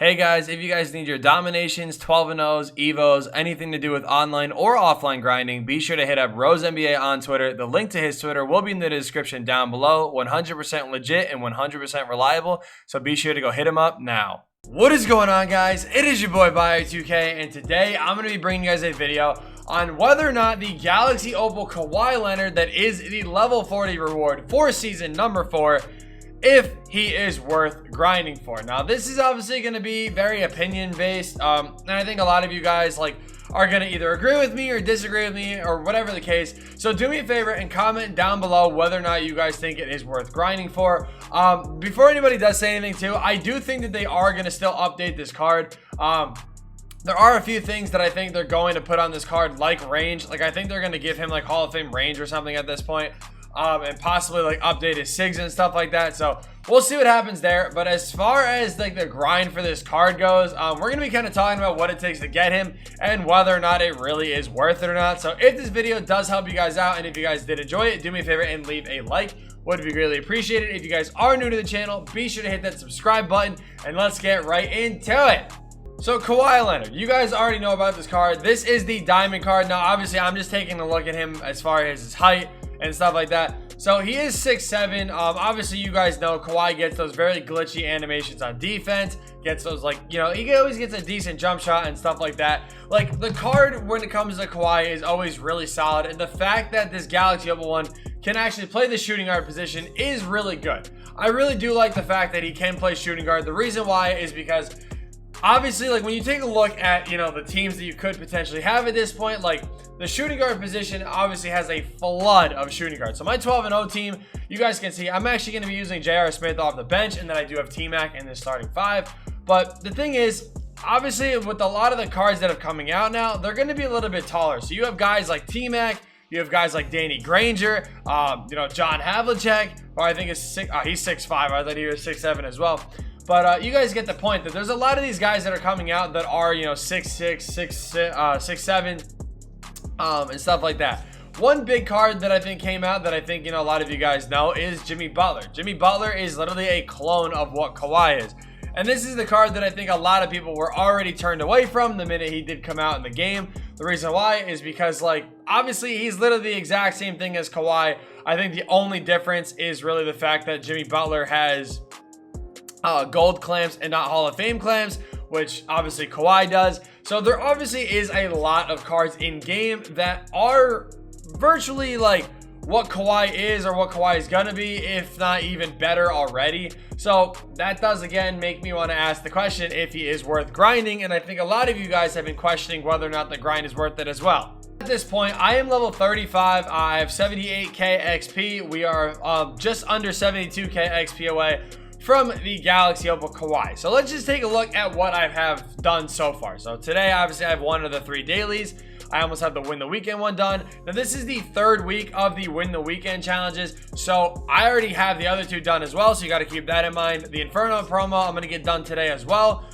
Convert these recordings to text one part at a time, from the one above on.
Hey guys, if you guys need your dominations, 12-0s, evos, anything to do with online or offline grinding, be sure to hit up RoseNBA on Twitter. The link to his Twitter will be in the description down below. 100% legit and 100% reliable, so be sure to go hit him up now. What is going on, guys? It is your boy Bio2k, and today I'm going to be bringing you guys a video on whether or not the Galaxy Opal Kawhi Leonard that is the level 40 reward for season number 4, if he is worth grinding for. Now, this is obviously going to be very opinion based, and I think a lot of you guys are going to either agree with me or disagree with me or whatever the case. So do me a favor and comment down below whether or not you guys think it is worth grinding for. Before anybody does say anything too, I do think that they are going to still update this card. There are a few things that I think they're going to put on this card, like range. Like, I think they're going to give him like Hall of Fame range or something at this point. And possibly like update his SIGs and stuff like that. So we'll see what happens there. But as far as like the grind for this card goes, we're gonna be kind of talking about what it takes to get him and whether or not it really is worth it or not. So if this video does help you guys out, and if you guys did enjoy it, do me a favor and leave a like. Would be greatly appreciated. If you guys are new to the channel, be sure to hit that subscribe button, and let's get right into it. So Kawhi Leonard, you guys already know about this card. This is the diamond card. Now obviously I'm just taking a look at him as far as his height and stuff like that. So he is 6'7". Obviously you guys know Kawhi gets those very glitchy animations on defense, gets those, like, you know, he always gets a decent jump shot and stuff like that. Like, the card when it comes to Kawhi is always really solid, and the fact that this Galaxy Opal one can actually play the shooting guard position is really good. I really do like the fact that he can play shooting guard. The reason why is because obviously, like, when you take a look at, you know, the teams that you could potentially have at this point, like, the shooting guard position obviously has a flood of shooting guards. So my 12-0 team, you guys can see, I'm actually going to be using J.R. Smith off the bench, and then I do have T-Mac in the starting 5. But the thing is, obviously, with a lot of the cards that are coming out now, they're going to be a little bit taller. So you have guys like T-Mac, you have guys like Danny Granger, you know, John Havlicek, or I think he's 6'5". I thought he was 6'7" as well. But you guys get the point that there's a lot of these guys that are coming out that are, you know, 6'6", 6'7", and stuff like that. One big card that I think came out that I think, you know, a lot of you guys know is Jimmy Butler. Jimmy Butler is literally a clone of what Kawhi is. And this is the card that I think a lot of people were already turned away from the minute he did come out in the game. The reason why is because, like, obviously he's literally the exact same thing as Kawhi. I think the only difference is really the fact that Jimmy Butler has gold clamps and not Hall of Fame clamps, which obviously Kawhi does. So there obviously is a lot of cards in game that are virtually like what Kawhi is or what Kawhi is gonna be, if not even better already. So that does again make me want to ask the question if he is worth grinding, and I think a lot of you guys have been questioning whether or not the grind is worth it as well. At this point, I am level 35. I have 78k XP. We are just under 72k XP away from the Galaxy Opal Kawhi. So let's just take a look at what I have done so far. So today, obviously, I have one of the 3 dailies. I almost have the Win the Weekend one done. Now, this is the 3rd week of the Win the Weekend challenges. So I already have the other 2 done as well. So you got to keep that in mind. The Inferno promo, I'm going to get done today as well.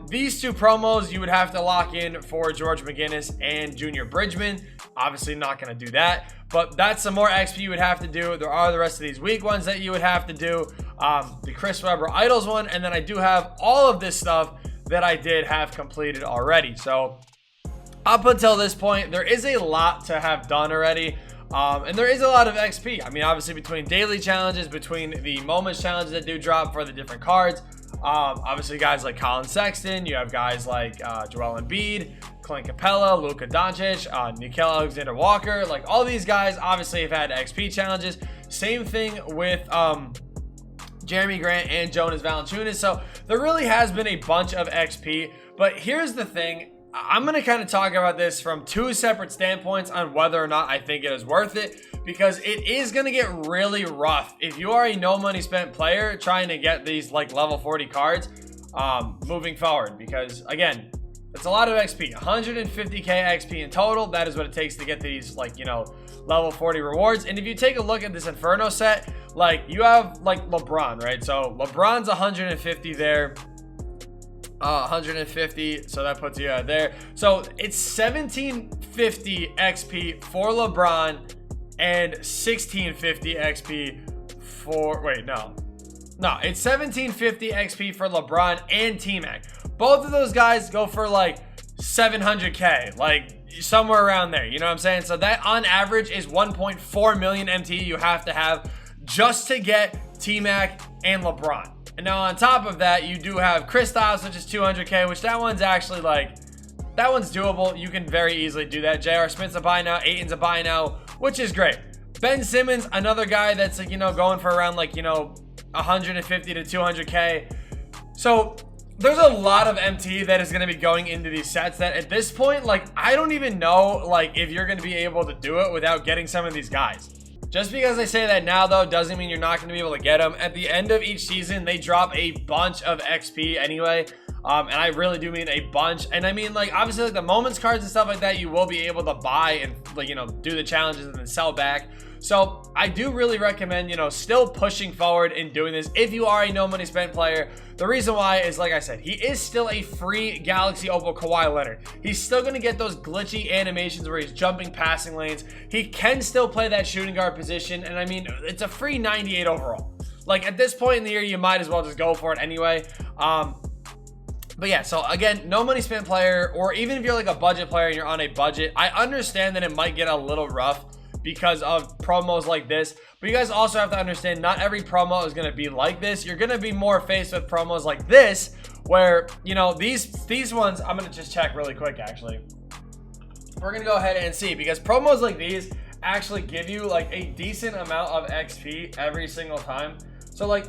These 2 promos you would have to lock in for George McGinnis and Junior Bridgman. Obviously not going to do that, but that's some more XP you would have to do. There are the rest of these week ones that you would have to do. The Chris Webber Idols one, and then I do have all of this stuff that I did have completed already. So up until this point, there is a lot to have done already. And there is a lot of XP. I mean, obviously between daily challenges, between the moments challenges that do drop for the different cards. Obviously guys like Colin Sexton, you have guys like Joel Embiid, Clint Capella, Luka Doncic, Nickeil Alexander-Walker. Like, all these guys obviously have had XP challenges. Same thing with Jeremy Grant and Jonas Valanciunas. So there really has been a bunch of XP. But here's the thing. I'm going to kind of talk about this from 2 separate standpoints on whether or not I think it is worth it, because it is going to get really rough if you are a no money spent player trying to get these like level 40 cards moving forward, because again, it's a lot of XP. 150k XP in total. That is what it takes to get these, like, you know, level 40 rewards. And if you take a look at this Inferno set, like, you have like LeBron, right? So LeBron's 150 there. 150, so that puts you out there. So it's 1750 XP for LeBron and 1650 XP for, wait, no, it's 1750 XP for LeBron and T-Mac. both of those guys go for like 700K, like somewhere around there. You know what I'm saying? So that on average is 1.4 million MT you have to have just to get T-Mac and LeBron. And now on top of that, you do have Kristaps, which is 200K, which that one's actually like, that one's doable. You can very easily do that. J.R. Smith's a buy now. Ayton's a buy now, which is great. Ben Simmons, another guy that's, you know, going for around like, you know, 150 to 200K. So there's a lot of MT that is going to be going into these sets that at this point, like, I don't even know, like, if you're going to be able to do it without getting some of these guys. Just because I say that now, though, doesn't mean you're not going to be able to get them. At the end of each season, they drop a bunch of XP anyway. And I really do mean a bunch. And I mean, like, obviously, like the moments cards and stuff like that, you will be able to buy and, like, you know, do the challenges and then sell back. So I do really recommend, you know, still pushing forward and doing this if you are a no money spent player. The reason why is, like I said, he is still a free Galaxy Opal Kawhi Leonard. He's still going to get those glitchy animations where he's jumping passing lanes. He can still play that shooting guard position. And I mean, it's a free 98 overall. Like at this point in the year, you might as well just go for it anyway. But yeah, so again, no money spent player, or even if you're like a budget player and you're on a budget, I understand that it might get a little rough because of promos like this, but you guys also have to understand not every promo is going to be like this. You're going to be more faced with promos like this where, you know, these ones, I'm going to just check really quick actually. We're going to go ahead and see, because promos like these actually give you like a decent amount of XP every single time. So like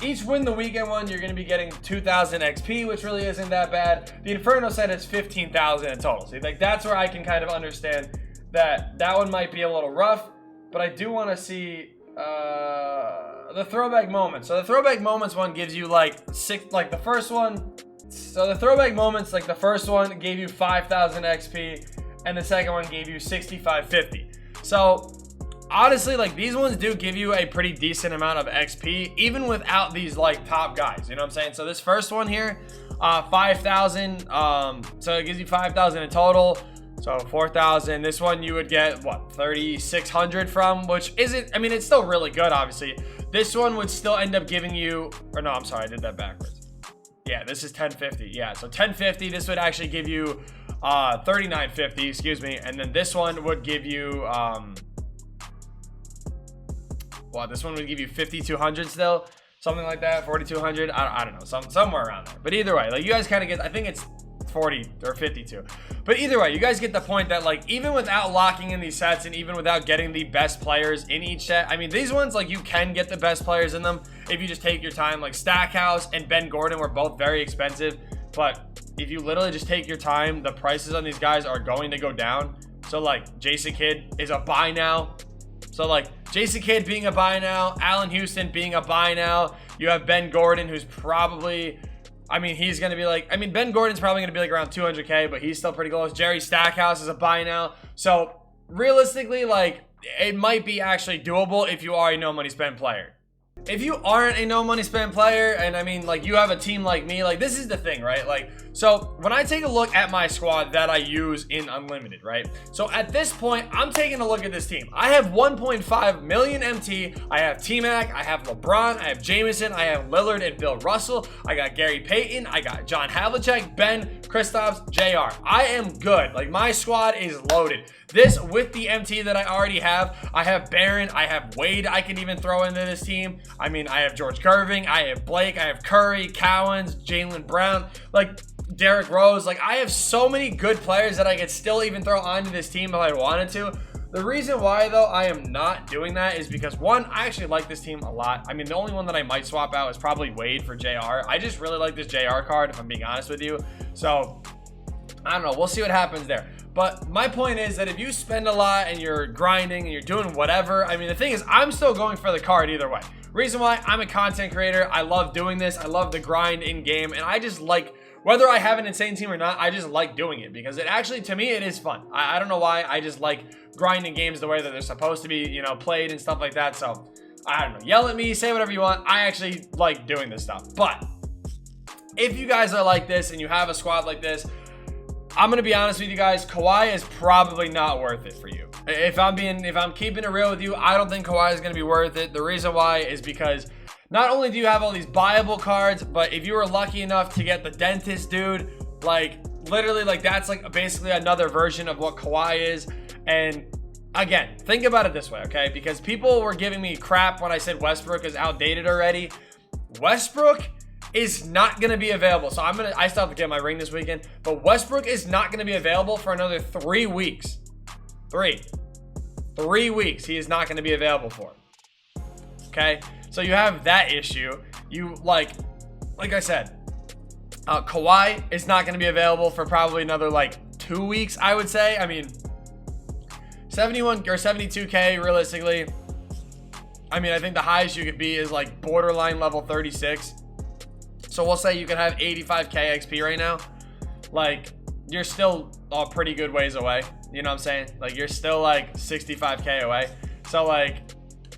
each win the weekend one, you're going to be getting 2,000 XP, which really isn't that bad. The Inferno set is 15,000 in total. So like that's where I can kind of understand that one might be a little rough, but I do want to see the throwback moments. So the throwback moments one gives you like the first one. So the throwback moments, like the first one gave you 5,000 XP, and the second one gave you 6,550. So honestly, like these ones do give you a pretty decent amount of XP, even without these like top guys. You know what I'm saying? So this first one here, 5,000. So it gives you 5,000 in total. So 4,000. This one you would get what, 3,600 from, which isn't, I mean, it's still really good, obviously. This one would still end up giving you, or no, I'm sorry, I did that backwards. Yeah, this is 1050. Yeah, so 1050. This would actually give you 3,950, excuse me. And then this one would give you, well, this one would give you 5,200 still, something like that, 4,200. I don't know, somewhere around there. But either way, like you guys kind of get, I think it's 40 or 52, but either way, you guys get the point that like even without locking in these sets and even without getting the best players in each set, I mean these ones, like you can get the best players in them if you just take your time. Like Stackhouse and Ben Gordon were both very expensive, but if you literally just take your time, the prices on these guys are going to go down. So like Jason Kidd is a buy now. So like Jason Kidd being a buy now, Allen Houston being a buy now. You have Ben Gordon, who's probably, I mean, he's going to be like, I mean, Ben Gordon's probably going to be like around 200K, but he's still pretty close. Jerry Stackhouse is a buy now. So realistically, like it might be actually doable if you are a no money spent player. If you aren't a no money spent player, and I mean, like you have a team like me, like this is the thing, right? Like, so when I take a look at my squad that I use in Unlimited, right? So at this point, I'm taking a look at this team. I have 1.5 million MT. I have T-Mac, I have LeBron, I have Jameson, I have Lillard and Bill Russell. I got Gary Payton, I got John Havlicek, Ben, Kristaps, JR. I am good. Like my squad is loaded. This with the MT that I already have. I have Barron, I have Wade I can even throw into this team. I mean, I have George Gerving, I have Blake, I have Curry, Cowens, Jaylen Brown, like Derrick Rose. Like I have so many good players that I could still even throw onto this team if I wanted to. The reason why though I am not doing that is because one, I actually like this team a lot. I mean, the only one that I might swap out is probably Wade for JR. I just really like this JR card, if I'm being honest with you. So I don't know, we'll see what happens there. But my point is that if you spend a lot and you're grinding and you're doing whatever, I mean, the thing is, I'm still going for the card either way. Reason why, I'm a content creator. I love doing this. I love the grind in game. And I just like, whether I have an insane team or not, I just like doing it because it actually, to me, it is fun. I don't know why. I just like grinding games the way that they're supposed to be, you know, played and stuff like that. So I don't know. Yell at me, say whatever you want. I actually like doing this stuff. But if you guys are like this and you have a squad like this, I'm going to be honest with you guys, Kawhi is probably not worth it for you. If I'm keeping it real with you, I don't think Kawhi is going to be worth it. The reason why is because not only do you have all these buyable cards, but if you were lucky enough to get the dentist dude, like literally like that's like basically another version of what Kawhi is. And again, think about it this way, okay? Because people were giving me crap when I said Westbrook is outdated already. Westbrook is not going to be available. So I still have to get my ring this weekend, but Westbrook is not going to be available for another 3 weeks. 3 weeks he is not going to be available for. Okay? So you have that issue. You like I said, Kawhi is not going to be available for probably another like 2 weeks, I would say. I mean, 71 or 72K realistically. I mean, I think the highest you could be is like borderline level 36. So we'll say you can have 85K XP right now. Like, you're still a pretty good ways away. You know what I'm saying? Like, you're still like 65K away. So like,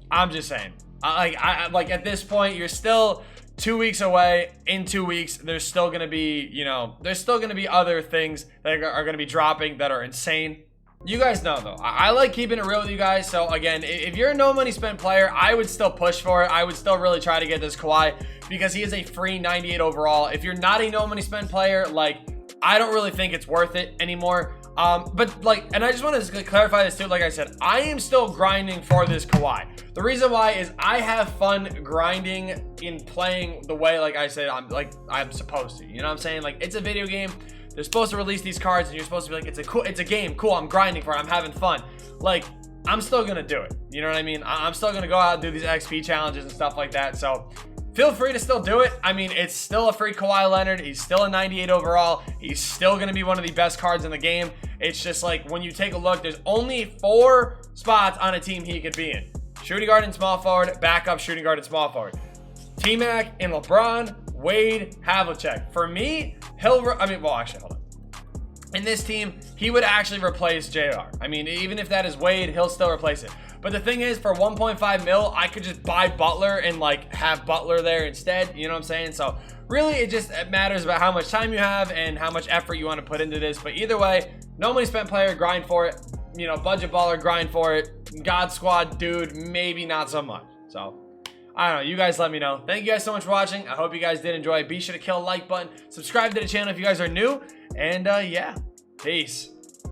I'm just saying, I like at this point, you're still 2 weeks away. In 2 weeks, there's still gonna be, you know, there's still gonna be other things that are gonna be dropping that are insane. You guys know though, I like keeping it real with you guys. So again, if you're a no money spent player, I would still push for it. I would still really try to get this Kawhi because he is a free 98 overall. If you're not a no money spent player, like, I don't really think it's worth it anymore. But like, and I just want to clarify this too. Like I said, I am still grinding for this Kawhi. The reason why is I have fun grinding in playing the way, like I said, I'm supposed to. You know what I'm saying? Like, it's a video game. They're supposed to release these cards, and you're supposed to be like, it's a game, cool. I'm grinding for it. I'm having fun. Like, I'm still gonna do it. You know what I mean? I'm still gonna go out and do these XP challenges and stuff like that. So feel free to still do it. I mean, it's still a free Kawhi Leonard. He's still a 98 overall. He's still gonna be one of the best cards in the game. It's just like, when you take a look, there's only 4 spots on a team he could be in: shooting guard and small forward, backup shooting guard and small forward. T-Mac and LeBron, Wade, Havlicek. For me, well, actually, hold on. In this team, he would actually replace JR. I mean, even if that is Wade, he'll still replace it. But the thing is, for 1.5 mil, I could just buy Butler and like have Butler there instead. You know what I'm saying? So really, it just matters about how much time you have and how much effort you want to put into this. But either way, no money spent player, grind for it. You know, budget baller, grind for it. God Squad dude, maybe not so much. So I don't know. You guys let me know. Thank you guys so much for watching. I hope you guys did enjoy. Be sure to kill the like button. Subscribe to the channel if you guys are new. And yeah, peace.